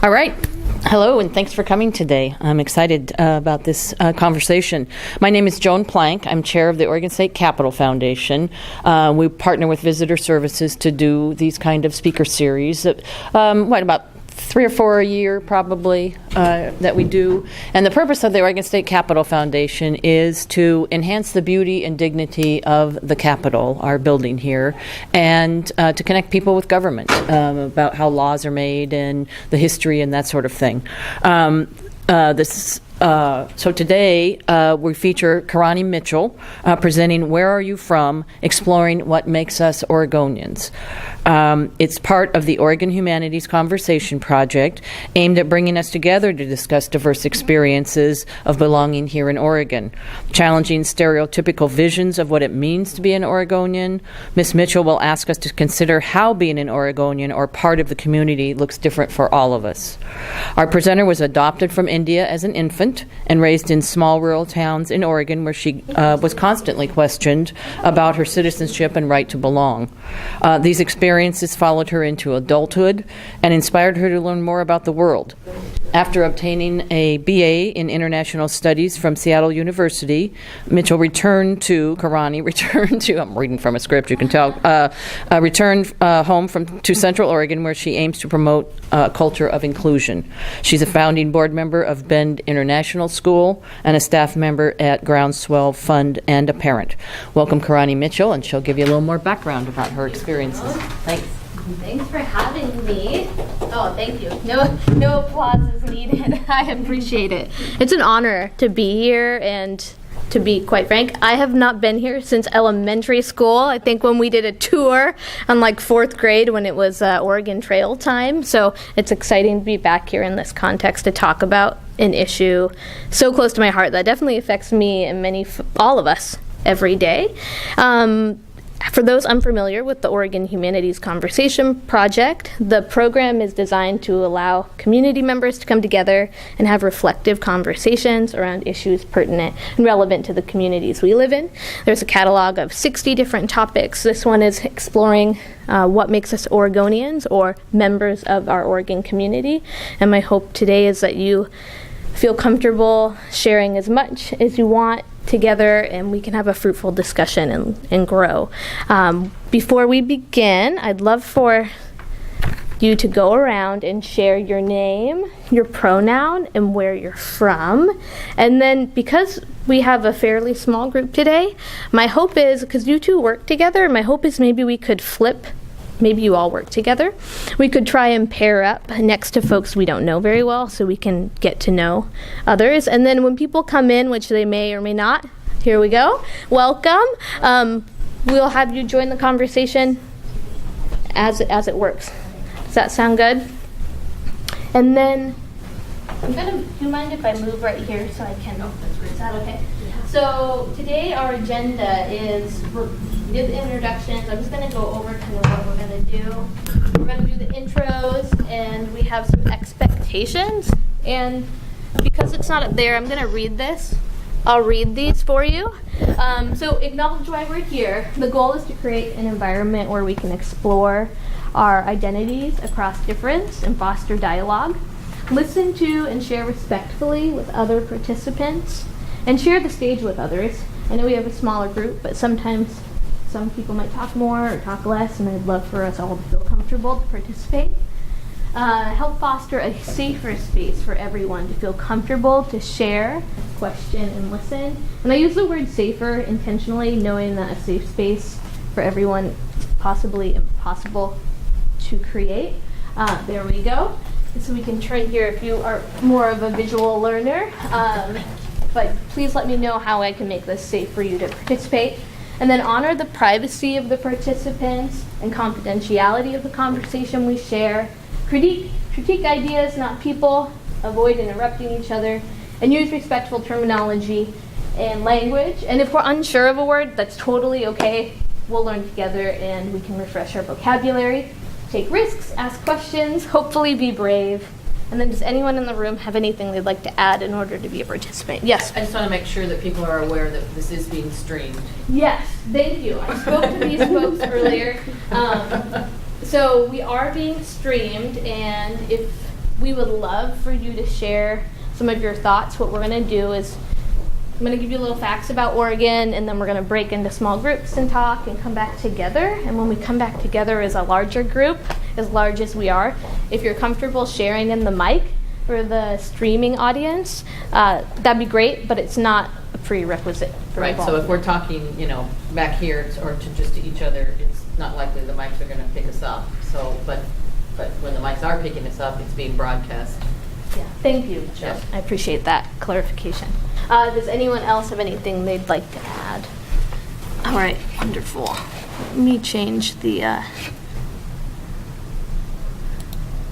All right. Hello, and thanks for coming today. I'm excited about this conversation. My name is Joan Plank. I'm chair of the Oregon State Capitol Foundation. We partner with Visitor Services to do these kind of speaker series. About 3 or 4 a year, probably, that we do. And the purpose of the Oregon State Capitol Foundation is to enhance the beauty and dignity of the Capitol, our building here, and to connect people with government about how laws are made and the history and that sort of thing. So today we feature Kerani Mitchell presenting Where Are You From? Exploring What Makes Us Oregonians. It's part of the Oregon Humanities Conversation Project, aimed at bringing us together to discuss diverse experiences of belonging here in Oregon. Challenging stereotypical visions of what it means to be an Oregonian, Ms. Mitchell will ask us to consider how being an Oregonian or part of the community looks different for all of us. Our presenter was adopted from India as an infant and raised in small rural towns in Oregon, where she was constantly questioned about her citizenship and right to belong. These experiences followed her into adulthood and inspired her to learn more about the world. After obtaining a BA in International Studies from Seattle University, Mitchell returned I'm reading from a script, you can tell, returned home to Central Oregon, where she aims to promote a culture of inclusion. She's a founding board member of Bend International School and a staff member at Groundswell Fund and a parent. Welcome, Kerani Mitchell, and she'll give you a little more background about her experiences. Thanks. Thanks for having me. Oh, thank you. No applause is needed. I appreciate it. It's an honor to be here, and to be quite frank, I have not been here since elementary school. I think when we did a tour on like 4th grade when it was Oregon Trail time. So it's exciting to be back here in this context to talk about an issue so close to my heart that definitely affects me and all of us every day. For those unfamiliar with the Oregon Humanities Conversation Project, the program is designed to allow community members to come together and have reflective conversations around issues pertinent and relevant to the communities we live in. There's a catalog of 60 different topics. This one is exploring what makes us Oregonians, or members of our Oregon community. And my hope today is that you feel comfortable sharing as much as you want together, and we can have a fruitful discussion and grow. Before we begin, I'd love for you to go around and share your name, your pronoun, and where you're from. And then, because we have a fairly small group today, my hope is, because you two work together, my hope is maybe we could flip. Maybe you all work together. We could try and pair up next to folks we don't know very well so we can get to know others. And then when people come in, which they may or may not, here we go. Welcome. We'll have you join the conversation as it works. Does that sound good? And then, do you mind if I move right here so I can? Is that okay? So today our agenda is, we did the introductions. I'm just going to go over kind of what we're going to do. We're going to do the intros, and we have some expectations. And because it's not up there, I'm going to read this. I'll read these for you. So acknowledge why we're here. The goal is to create an environment where we can explore our identities across difference and foster dialogue. Listen to and share respectfully with other participants, and share the stage with others. I know we have a smaller group, but sometimes some people might talk more or talk less, and I'd love for us all to feel comfortable to participate. Help foster a safer space for everyone to feel comfortable to share, question, and listen. And I use the word safer intentionally, knowing that a safe space for everyone is possibly impossible to create. There we go. So we can turn here if you are more of a visual learner. But please let me know how I can make this safe for you to participate. And then honor the privacy of the participants and confidentiality of the conversation we share. Critique ideas, not people. Avoid interrupting each other. And use respectful terminology and language. And if we're unsure of a word, that's totally okay. We'll learn together and we can refresh our vocabulary. Take risks, ask questions, hopefully be brave. And then does anyone in the room have anything they'd like to add in order to be a participant? Yes? I just want to make sure that people are aware that this is being streamed. Yes, thank you. I spoke to these folks earlier. So we are being streamed, and if we would love for you to share some of your thoughts. What we're going to do is I'm going to give you a little facts about Oregon, and then we're going to break into small groups and talk and come back together. And when we come back together as a larger group, as large as we are, if you're comfortable sharing in the mic for the streaming audience, that'd be great, but it's not a prerequisite for Right, so if we're talking, back here or just to each other, it's not likely the mics are going to pick us up. So, but when the mics are picking us up, it's being broadcast. Yeah, thank you, Jill. Yeah. I appreciate that clarification. Does anyone else have anything they'd like to add? All right, wonderful. Let me change the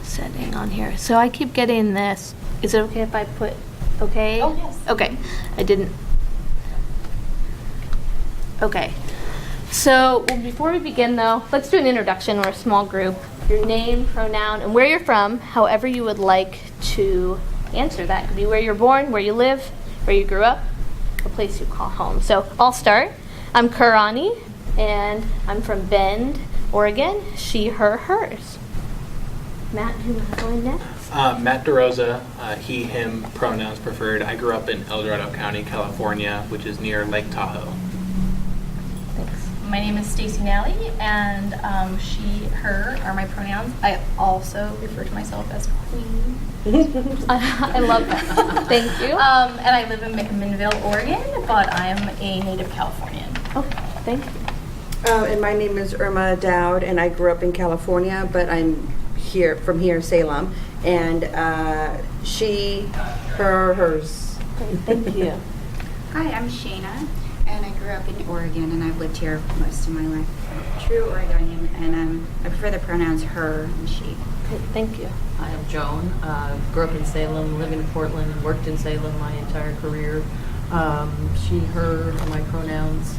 setting on here. So I keep getting this. Is it okay if I put okay? Oh, yes. Okay. I didn't. Okay. So before we begin, though, let's do an introduction or a small group. Your name, pronoun, and where you're from, however you would like to answer that. It could be where you're born, where you live, where you grew up, a place you call home. So I'll start. I'm Kerani, and I'm from Bend, Oregon. She, her, hers. Matt, do you want to go in next? Matt DeRosa, he, him, pronouns preferred. I grew up in El Dorado County, California, which is near Lake Tahoe. Thanks. My name is Stacy Nally, and she, her are my pronouns. I also refer to myself as Queen. I love that. Thank you. And I live in McMinnville, Oregon, but I'm a native Californian. Oh, thank you. And my name is Irma Dowd, and I grew up in California, but I'm from here, Salem. And she, her, hers. Great, thank you. Hi, I'm Shayna, and I grew up in Oregon, and I've lived here most of my life. True Oregonian, and I prefer the pronouns her and she. Great, thank you. I am Joan, grew up in Salem, live in Portland, and worked in Salem my entire career. She, her are my pronouns.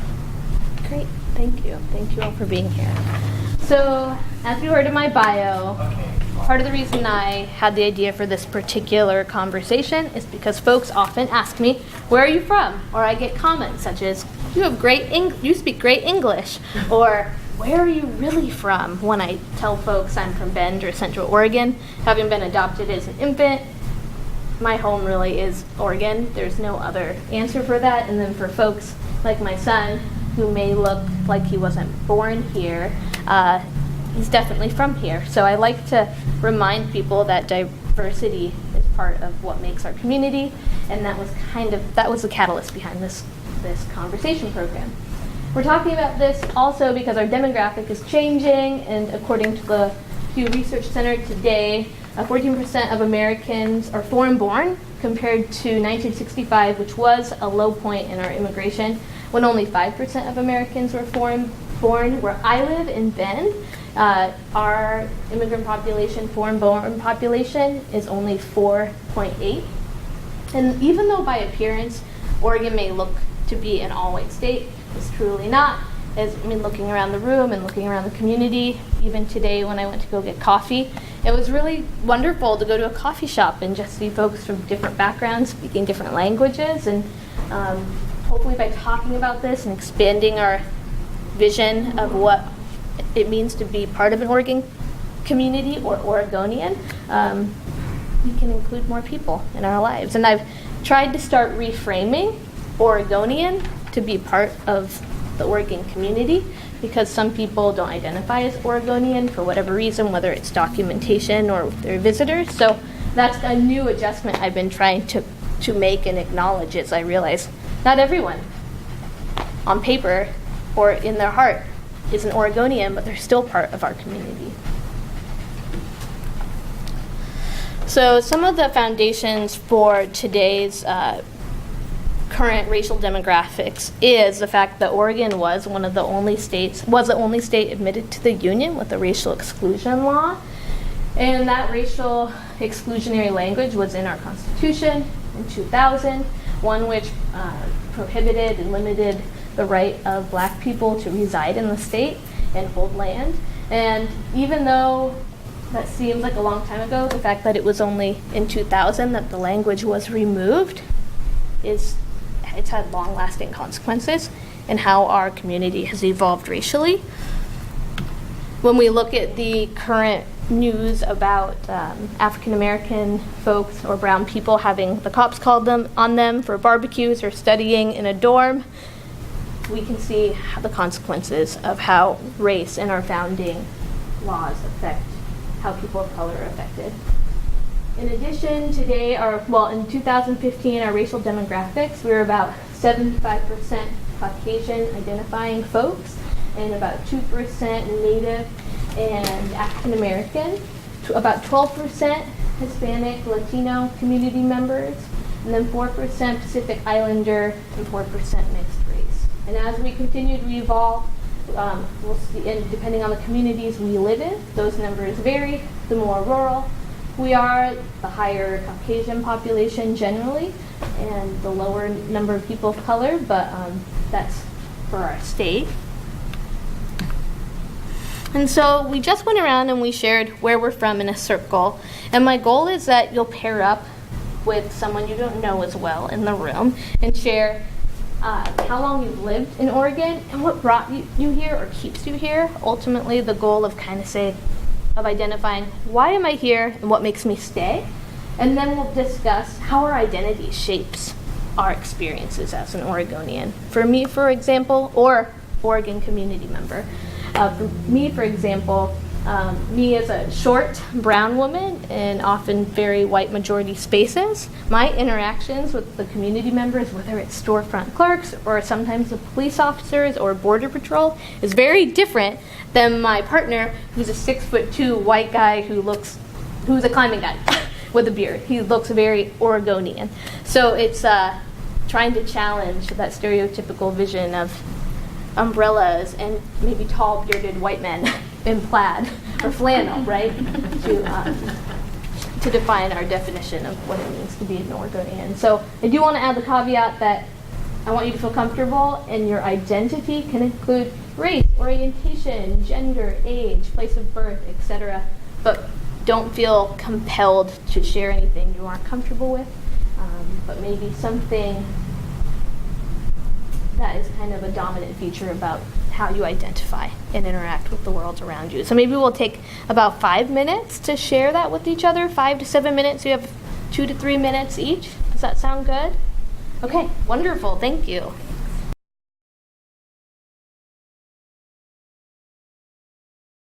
Great, thank you. Thank you all for being here. So, as you heard in my bio, part of the reason I had the idea for this particular conversation is because folks often ask me, where are you from? Or I get comments such as, you speak great English, or where are you really from? When I tell folks I'm from Bend or Central Oregon, having been adopted as an infant, my home really is Oregon. There's no other answer for that. And then for folks like my son, who may look like he wasn't born here, he's definitely from here. So I like to remind people that diversity is part of what makes our community, and that was the catalyst behind this conversation program. We're talking about this also because our demographic is changing, and according to the Pew Research Center today, 14% of Americans are foreign-born compared to 1965, which was a low point in our immigration, when only 5% of Americans were foreign-born. Where I live in Bend, our immigrant population, foreign-born population, is only 4.8. And even though by appearance, Oregon may look to be an all-white state, it's truly not. Looking around the room and looking around the community, even today when I went to go get coffee, it was really wonderful to go to a coffee shop and just see folks from different backgrounds speaking different languages. And hopefully by talking about this and expanding our vision of what it means to be part of an Oregon community or Oregonian, we can include more people in our lives. And I've tried to start reframing Oregonian to be part of the Oregon community, because some people don't identify as Oregonian for whatever reason, whether it's documentation or they're visitors. So that's a new adjustment I've been trying to make and acknowledge, as I realize not everyone on paper or in their heart is an Oregonian, but they're still part of our community. So some of the foundations for today's current racial demographics is the fact that Oregon was the only state admitted to the Union with a racial exclusion law. And that racial exclusionary language was in our Constitution in 2000, one which prohibited and limited the right of black people to reside in the state and hold land. And even though that seems like a long time ago, the fact that it was only in 2000 that the language was removed it's had long-lasting consequences in how our community has evolved racially. when we look at the current news about African American folks or brown people having the cops called on them for barbecues or studying in a dorm, we can see how the consequences of how race and our founding laws affect how people of color are affected. In addition, today, in 2015, our racial demographics, we were about 75% Caucasian identifying folks and about 2% Native and African American, about 12% Hispanic, Latino community members, and then 4% Pacific Islander and 4% mixed race. And as we continue to evolve, we'll see, and depending on the communities we live in, those numbers vary. The more rural we are, the higher Caucasian population generally, and the lower number of people of color, but that's for our state. And so we just went around and we shared where we're from in a circle, and my goal is that you'll pair up with someone you don't know as well in the room and share how long you've lived in Oregon and what brought you here or keeps you here. Ultimately, the goal of identifying why am I here and what makes me stay. And then we'll discuss how our identity shapes our experiences as an Oregonian. For me, for example, or Oregon community member. For me, for example, me as a short brown woman in often very white majority spaces, my interactions with the community members, whether it's storefront clerks or sometimes the police officers or border patrol, is very different than my partner, who's a 6'2" white guy who's a climbing guy with a beard. He looks very Oregonian. So it's trying to challenge that stereotypical vision of umbrellas and maybe tall bearded white men in plaid or flannel, right? To define our definition of what it means to be an Oregonian. So I do want to add the caveat that I want you to feel comfortable, and your identity can include race, orientation, gender, age, place of birth, etc. But don't feel compelled to share anything you aren't comfortable with, but maybe something that is kind of a dominant feature about how you identify and interact with the world around you. So maybe we'll take about 5 minutes to share that with each other, 5 to 7 minutes. You have 2 to 3 minutes each. Does that sound good? Okay, wonderful, thank you.